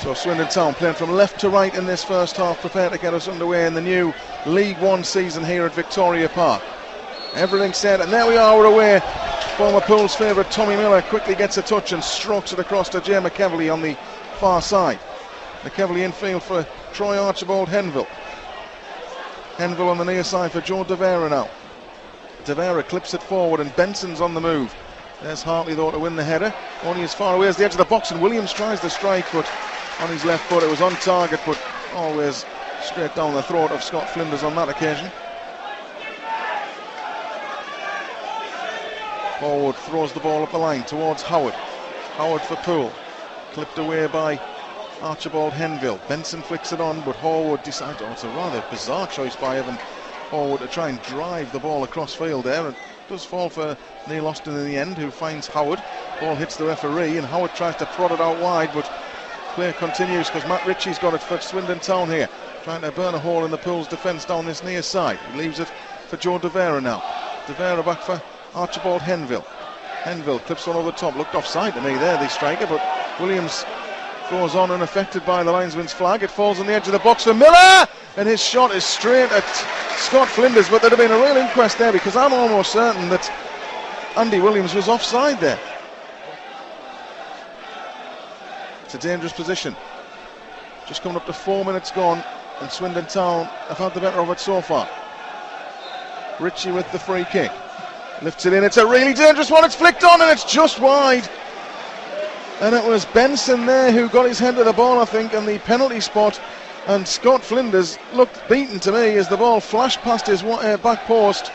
So Swindon Town playing from left to right in this first half, prepared to get us underway in the new League One season here at Victoria Park. Everything set, and there we are, we're away. Former Pool's favourite Tommy Miller quickly gets a touch and strokes it across to Jay McEvely on the far side. McEvely infield for Troy Archibald Henville. Henville on the near side for Joe De Vera now. De Vera clips it forward and Benson's on the move. There's Hartley though to win the header. Only as far away as the edge of the box, and Williams tries the strike, but on his left foot. It was on target, but always straight down the throat of Scott Flinders on that occasion. Forward throws the ball up the line towards Howard. Howard for Poole. Clipped away by Archibald Henville. Benson flicks it on, but Horwood decides, it's a rather bizarre choice by Evan Horwood to try and drive the ball across field there. It does fall for Neil Austin in the end, who finds Howard. Ball hits the referee, and Howard tries to prod it out wide, but play continues because Matt Ritchie's got it for Swindon Town here, trying to burn a hole in the Pool's defence down this near side. He leaves it for Joe De Vera now. De Vera back for Archibald Henville. Henville clips one over the top, looked offside to me there, the striker, but Williams goes on unaffected by the linesman's flag. It falls on the edge of the box for Miller, and his shot is straight at Scott Flinders, but there'd have been a real inquest there because I'm almost certain that Andy Williams was offside there. It's a dangerous position. Just coming up to 4 minutes gone, and Swindon Town have had the better of it so far. Ritchie with the free kick. Lifts it in, it's a really dangerous one, it's flicked on and it's just wide. And it was Benson there who got his head to the ball, I think, in the penalty spot. And Scott Flinders looked beaten to me as the ball flashed past his back post.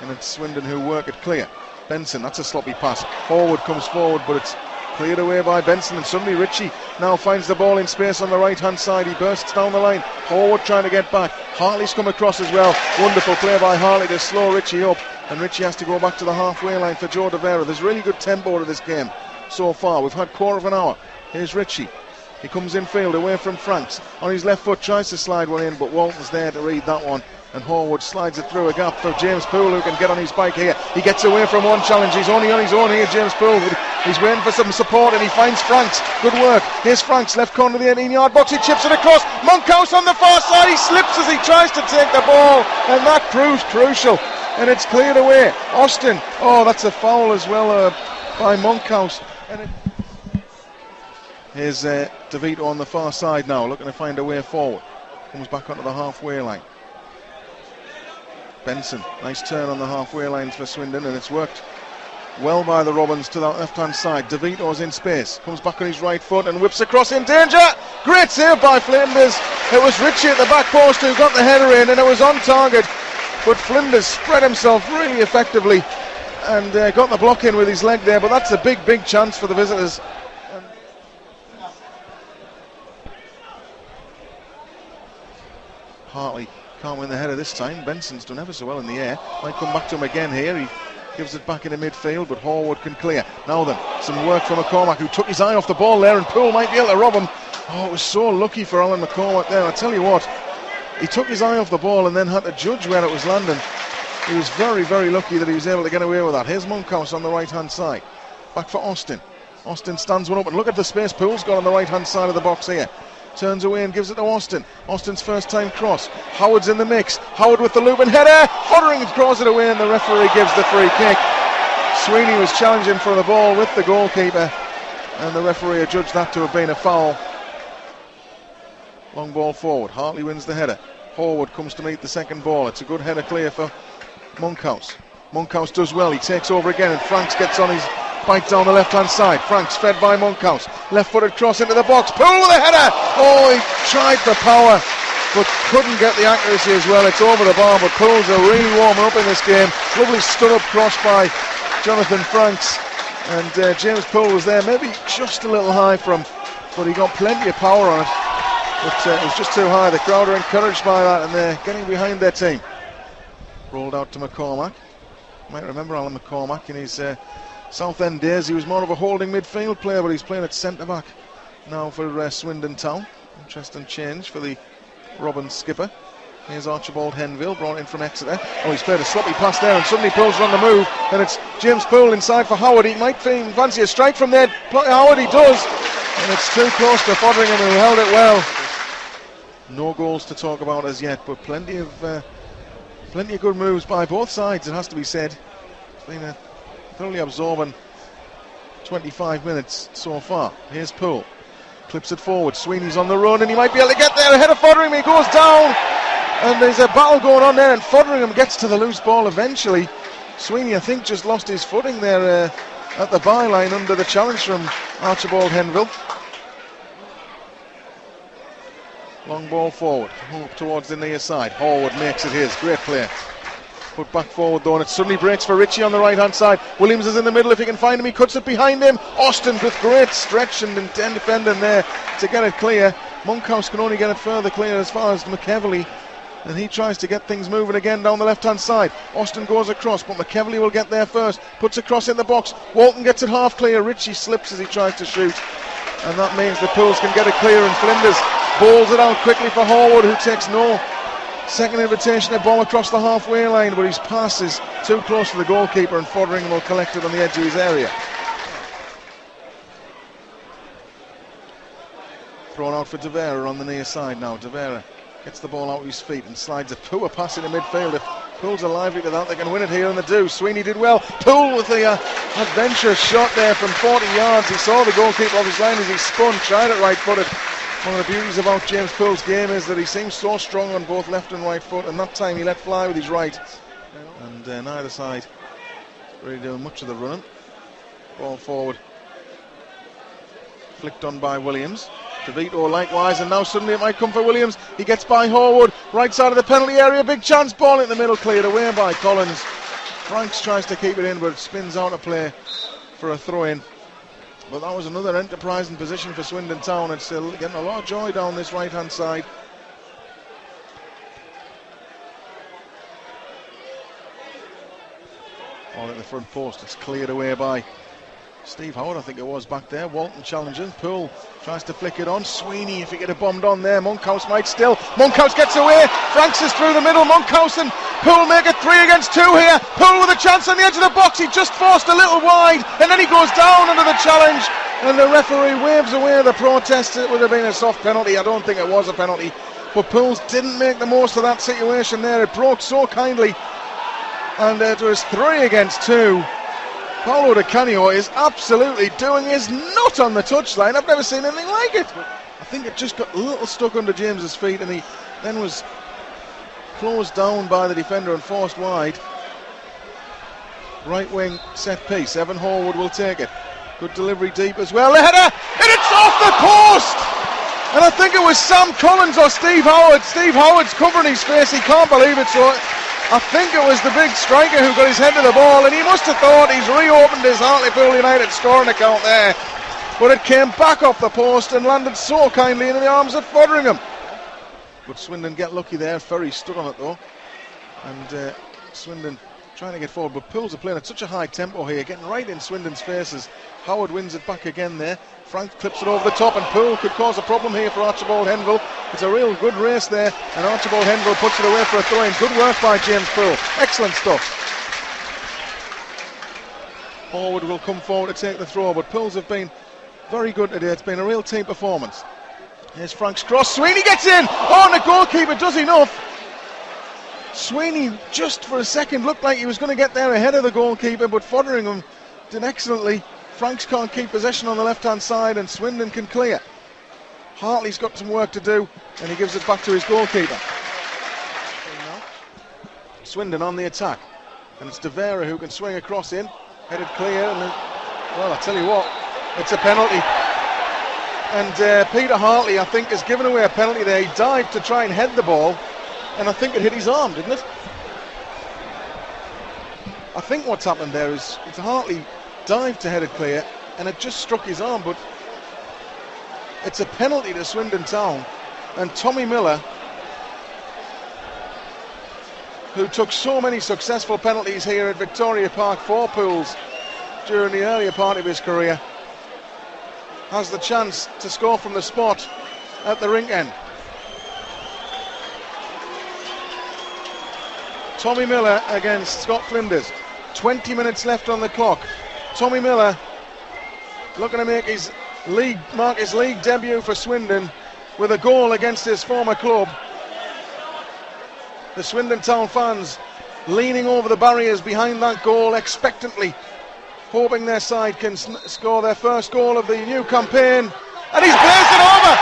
And it's Swindon who work it clear. Benson, that's a sloppy pass. Forward comes forward, but it's cleared away by Benson, and suddenly Ritchie now finds the ball in space on the right hand side. He bursts down the line. Forward trying to get back. Hartley's come across as well. Wonderful play by Hartley to slow Ritchie up, and Ritchie has to go back to the halfway line for Joe De Vera. There's really good tempo to this game so far. We've had quarter of an hour. Here's Ritchie. He comes in field away from Franks. On his left foot tries to slide one in, but Walton's there to read that one, and Horwood slides it through a gap for James Poole, who can get on his bike here. He gets away from one challenge. He's only on his own here, James Poole. He's waiting for some support, and he finds Franks. Good work. Here's Franks, left corner of the 18-yard box. He chips it across. Monkhouse on the far side. He slips as he tries to take the ball, and that proves crucial. And it's cleared away. Austin. Oh, that's a foul as well by Monkhouse. Here's DeVito on the far side now, looking to find a way forward. Comes back onto the halfway line. Benson, nice turn on the halfway line for Swindon, and it's worked well by the Robins to that left-hand side. DeVito's in space, comes back on his right foot and whips across in danger. Great save by Flinders. It was Ritchie at the back post who got the header in, and it was on target, but Flinders spread himself really effectively and got the block in with his leg there. But that's a big chance for the visitors. Hartley can't win the header this time. Benson's done ever so well in the air. Might come back to him again here. He gives it back into midfield, but Horwood can clear. Now then, some work from McCormack, who took his eye off the ball there, and Poole might be able to rob him. Oh, it was so lucky for Alan McCormack there. I tell you what, he took his eye off the ball and then had to judge where it was landing. He was very lucky that he was able to get away with that. Here's Monkhouse on the right hand side. Back for Austin. Austin stands one up, and look at the space Poole's got on the right hand side of the box here. Turns away and gives it to Austin. Austin's first time cross. Howard's in the mix. Howard with the loop and header. Foddering throws it away, and the referee gives the free kick. Sweeney was challenging for the ball with the goalkeeper, and the referee adjudged that to have been a foul. Long ball forward. Hartley wins the header. Horwood comes to meet the second ball. It's a good header clear for Monkhouse. Monkhouse does well. He takes over again, and Franks gets on his bike down the left hand side. Franks fed by Monkhouse. Left footed cross into the box. Poole with a header. Oh, he tried for power but couldn't get the accuracy as well. It's over the bar, but Poole's are really warming up in this game. Lovely stood up cross by Jonathan Franks, and James Poole was there, maybe just a little high for him, but he got plenty of power on it, but it was just too high. The crowd are encouraged by that, and they're getting behind their team. Rolled out to McCormack. You might remember Alan McCormack in his Southend days. He was more of a holding midfield player, but he's playing at centre back now for Swindon Town. Interesting change for the Robins skipper. Here's Archibald Henville, brought in from Exeter. Oh, he's played a sloppy pass there, and suddenly Poole's on the move, and it's James Poole inside for Howard. He might fancy a strike from there. Howard, he does. And it's too close to Fodringham, who held it well. No goals to talk about as yet, but plenty of good moves by both sides, it has to be said. It's been a thoroughly absorbing 25 minutes so far. Here's Poole, clips it forward. Sweeney's on the run, and he might be able to get there ahead of Fodringham. He goes down, and there's a battle going on there, and Fodringham gets to the loose ball eventually. Sweeney, I think, just lost his footing there at the byline under the challenge from Archibald Henville. Long ball forward, up towards the near side. Horwood makes it his. Great play. Put back forward though, and it suddenly breaks for Ritchie on the right hand side. Williams is in the middle. If he can find him, he cuts it behind him. Austin with great stretch and defending there to get it clear. Monkhouse can only get it further clear as far as McEvely, and he tries to get things moving again down the left hand side. Austin goes across, but McEvely will get there first. Puts across in the box. Walton gets it half clear. Ritchie slips as he tries to shoot, and that means the Pools can get it clear, and Flinders bowls it out quickly for Horwood, who takes no second invitation. A ball across the halfway line, but his pass is too close to the goalkeeper, and Fodringham will collect it on the edge of his area. Thrown out for De Vera on the near side now. De Vera gets the ball out of his feet and slides a poor pass into midfield. If Pools are lively to that, they can win it here, and they do. Sweeney did well. Poole with the adventurous shot there from 40 yards. He saw the goalkeeper off his line as he spun, tried it right-footed. One of the beauties about James Poole's game is that he seems so strong on both left and right foot, and that time he let fly with his right. And neither side really doing much of the running. Ball forward, flicked on by Williams. DeVito likewise, and now suddenly it might come for Williams. He gets by Horwood, right side of the penalty area, big chance, ball in the middle, cleared away by Collins. Franks tries to keep it in, but it spins out of play for a throw-in. But that was another enterprising position for Swindon Town, and still getting a lot of joy down this right hand side. All at the front post, it's cleared away by Steve Howard, I think it was back there. Walton challenges, Poole tries to flick it on. Sweeney, if he get a bombed on there, Monkhouse might still. Monkhouse gets away, Franks is through the middle. Monkhouse and Poole make it 3 against 2 here. Poole with a chance on the edge of the box, he just forced a little wide, and then he goes down under the challenge, and the referee waves away the protest. It would have been a soft penalty. I don't think it was a penalty, but Pools didn't make the most of that situation there. It broke so kindly, and it was 3 against 2. Paulo Di Canio is absolutely doing his nut on the touchline. I've never seen anything like it. I think it just got a little stuck under James's feet, and he then was closed down by the defender and forced wide. Right wing set piece. Evan Horwood will take it. Good delivery deep as well. The header, and it's off the post. And I think it was Sam Collins or Steve Howard. Steve Howard's covering his face. He can't believe it. So I think it was the big striker who got his head to the ball, and he must have thought he's reopened his Hartlepool United scoring account there. But it came back off the post and landed so kindly into the arms of Fodringham. But Swindon get lucky there. Ferry stood on it though, and Swindon trying to get forward. But Pools are playing at such a high tempo here, getting right in Swindon's faces. Howard wins it back again there. Frank clips it over the top, and Poole could cause a problem here for Archibald Henville. It's a real good race there, and Archibald Henville puts it away for a throw-in. Good work by James Poole. Excellent stuff. Horwood will come forward to take the throw, but Pools have been very good today. It's been a real team performance. Here's Frank's cross. Sweeney gets in. Oh, and the goalkeeper does enough. Sweeney, just for a second, looked like he was going to get there ahead of the goalkeeper, but Fodringham did excellently. Franks can't keep possession on the left-hand side, and Swindon can clear. Hartley's got some work to do, and he gives it back to his goalkeeper. Swindon on the attack, and it's De Vera who can swing across in, headed clear, and then, well, I tell you what, it's a penalty. And Peter Hartley, I think, has given away a penalty there. He dived to try and head the ball, and I think it hit his arm, didn't it? I think what's happened there is Hartley dived to head it clear, and it just struck his arm, but it's a penalty to Swindon Town. And Tommy Miller, who took so many successful penalties here at Victoria Park for Pools during the earlier part of his career, has the chance to score from the spot at the rink end. Tommy Miller against Scott Flinders. 20 minutes left on the clock. Tommy Miller looking to make his mark his league debut for Swindon with a goal against his former club. The Swindon Town fans leaning over the barriers behind that goal expectantly, hoping their side can score their first goal of the new campaign. And he's blazed it over!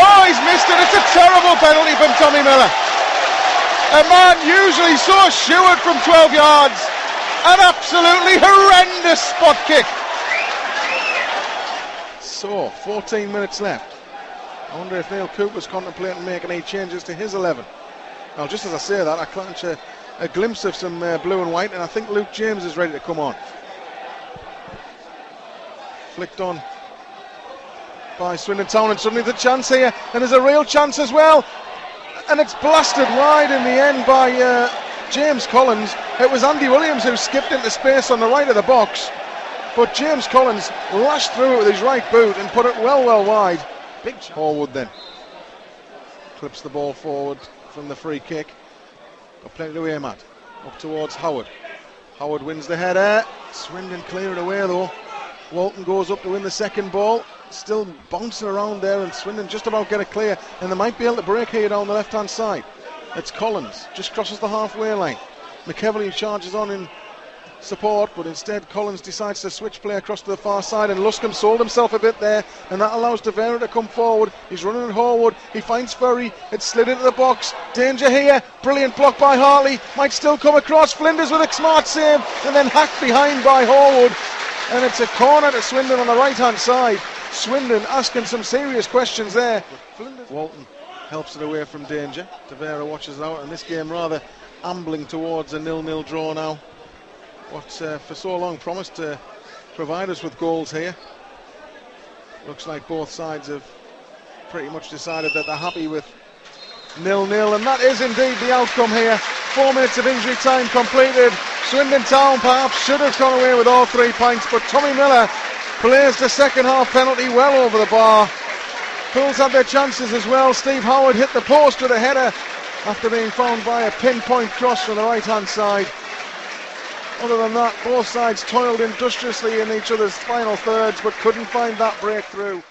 Oh, he's missed it. It's a terrible penalty from Tommy Miller. A man usually so assured from 12 yards. An absolutely horrendous spot kick. So, 14 minutes left. I wonder if Neil Cooper's contemplating making any changes to his 11. Well, just as I say that, I catch a glimpse of some blue and white, and I think Luke James is ready to come on. Flicked on by Swindon Town, and suddenly the chance here, and there's a real chance as well. And it's blasted wide in the end by James Collins. It was Andy Williams who skipped into space on the right of the box, but James Collins lashed through it with his right boot and put it well wide. Big Horwood then clips the ball forward from the free kick. Got plenty to aim at. Up towards Howard. Howard wins the header. Swindon clear it away though. Walton goes up to win the second ball. Still bouncing around there, and Swindon just about get it clear, and they might be able to break here down the left hand side. It's Collins, just crosses the halfway line. McEvely charges on in support, but instead Collins decides to switch play across to the far side, and Luscombe sold himself a bit there, and that allows De Vera to come forward. He's running at Horwood, he finds Furry, it's slid into the box, danger here, brilliant block by Hartley, might still come across, Flinders with a smart save, and then hacked behind by Horwood, and it's a corner to Swindon on the right hand side. Swindon asking some serious questions there. Walton helps it away from danger. De Vera watches it out, and this game rather ambling towards a 0-0 draw now. What for so long promised to provide us with goals here. Looks like both sides have pretty much decided that they're happy with 0-0, and that is indeed the outcome here. 4 minutes of injury time completed. Swindon Town perhaps should have gone away with all 3 points, but Tommy Miller plays the second half penalty well over the bar. Pools had their chances as well. Steve Howard hit the post with a header after being found by a pinpoint cross from the right hand side. Other than that, both sides toiled industriously in each other's final thirds but couldn't find that breakthrough.